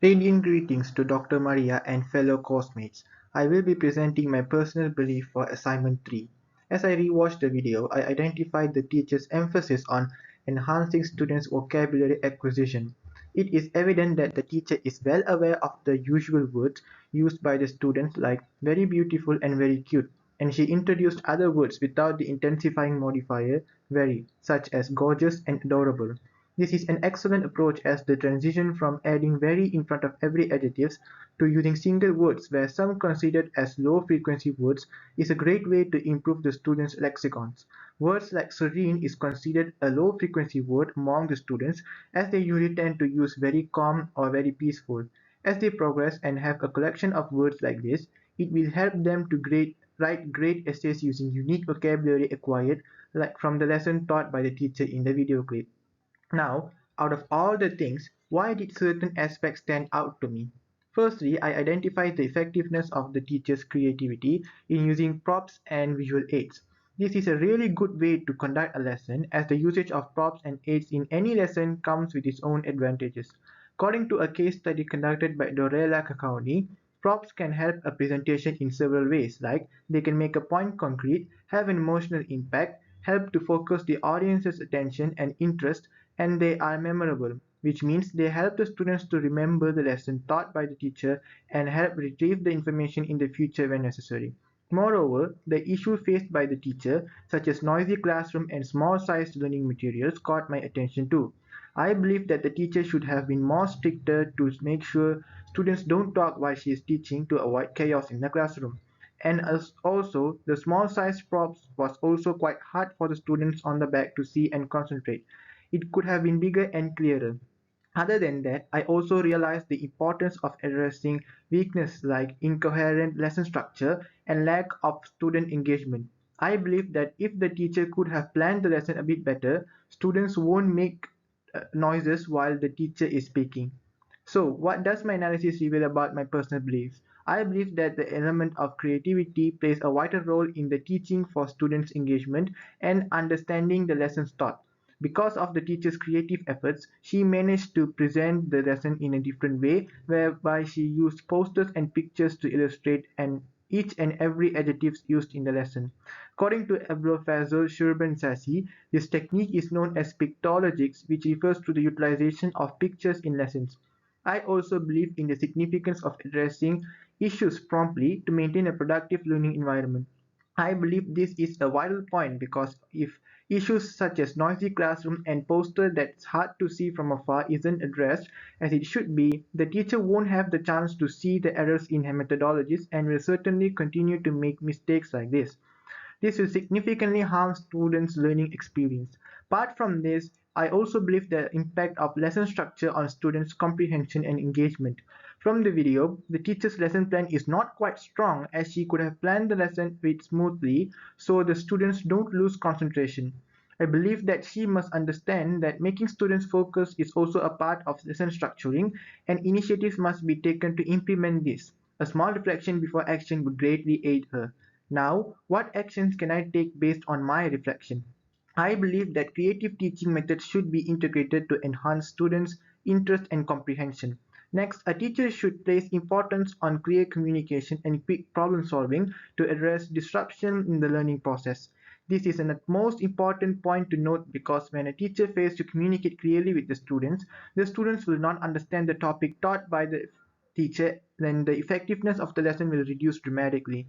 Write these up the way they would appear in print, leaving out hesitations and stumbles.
Radiant greetings to Dr. Maria and fellow course-mates. I will be presenting my personal belief for assignment 3. As I rewatched the video, I identified the teacher's emphasis on enhancing students' vocabulary acquisition. It is evident that the teacher is well aware of the usual words used by the students like very beautiful and very cute, and she introduced other words without the intensifying modifier very, such as gorgeous and adorable. This is an excellent approach as the transition from adding "very" in front of every adjective to using single words where some considered as low-frequency words is a great way to improve the students' lexicons. Words like serene is considered a low-frequency word among the students as they usually tend to use very calm or very peaceful. As they progress and have a collection of words like this, it will help them to write great essays using unique vocabulary acquired like from the lesson taught by the teacher in the video clip. Now, out of all the things, why did certain aspects stand out to me? Firstly, I identified the effectiveness of the teacher's creativity in using props and visual aids. This is a really good way to conduct a lesson as the usage of props and aids in any lesson comes with its own advantages. According to a case study conducted by Dorella Cacconi, props can help a presentation in several ways, like they can make a point concrete, have an emotional impact, help to focus the audience's attention and interest, and they are memorable, which means they help the students to remember the lesson taught by the teacher and help retrieve the information in the future when necessary. Moreover, the issue faced by the teacher, such as noisy classroom and small-sized learning materials, caught my attention too. I believe that the teacher should have been more stricter to make sure students don't talk while she is teaching to avoid chaos in the classroom. And as also, the small size props was also quite hard for the students on the back to see and concentrate. It could have been bigger and clearer. Other than that, I also realized the importance of addressing weaknesses like incoherent lesson structure and lack of student engagement. I believe that if the teacher could have planned the lesson a bit better, students won't make noises while the teacher is speaking. So, what does my analysis reveal about my personal beliefs? I believe that the element of creativity plays a vital role in the teaching for students' engagement and understanding the lessons taught. Because of the teacher's creative efforts, she managed to present the lesson in a different way, whereby she used posters and pictures to illustrate each and every adjective used in the lesson. According to Ablofazol Shurban-Sassi, this technique is known as pictologics, which refers to the utilization of pictures in lessons. I also believe in the significance of addressing issues promptly to maintain a productive learning environment. I believe this is a vital point because if issues such as noisy classroom and poster that's hard to see from afar isn't addressed as it should be, the teacher won't have the chance to see the errors in her methodologies and will certainly continue to make mistakes like this. This will significantly harm students' learning experience. Apart from this, I also believe the impact of lesson structure on students' comprehension and engagement. From the video, the teacher's lesson plan is not quite strong as she could have planned the lesson bit smoothly so the students don't lose concentration. I believe that she must understand that making students focus is also a part of lesson structuring and initiatives must be taken to implement this. A small reflection before action would greatly aid her. Now, what actions can I take based on my reflection? I believe that creative teaching methods should be integrated to enhance students' interest and comprehension. Next, a teacher should place importance on clear communication and quick problem solving to address disruption in the learning process. This is an most important point to note because when a teacher fails to communicate clearly with the students will not understand the topic taught by the teacher, then the effectiveness of the lesson will reduce dramatically.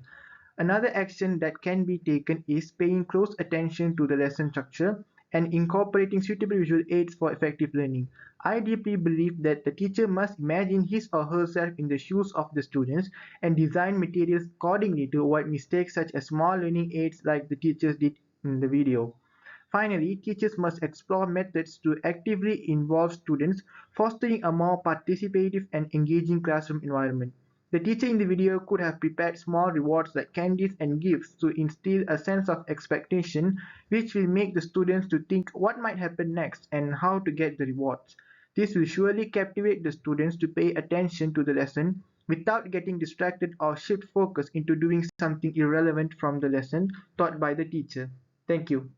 Another action that can be taken is paying close attention to the lesson structure and incorporating suitable visual aids for effective learning. I deeply believe that the teacher must imagine his or herself in the shoes of the students and design materials accordingly to avoid mistakes such as small learning aids like the teachers did in the video. Finally, teachers must explore methods to actively involve students, fostering a more participative and engaging classroom environment. The teacher in the video could have prepared small rewards like candies and gifts to instill a sense of expectation, which will make the students to think what might happen next and how to get the rewards. This will surely captivate the students to pay attention to the lesson without getting distracted or shift focus into doing something irrelevant from the lesson taught by the teacher. Thank you.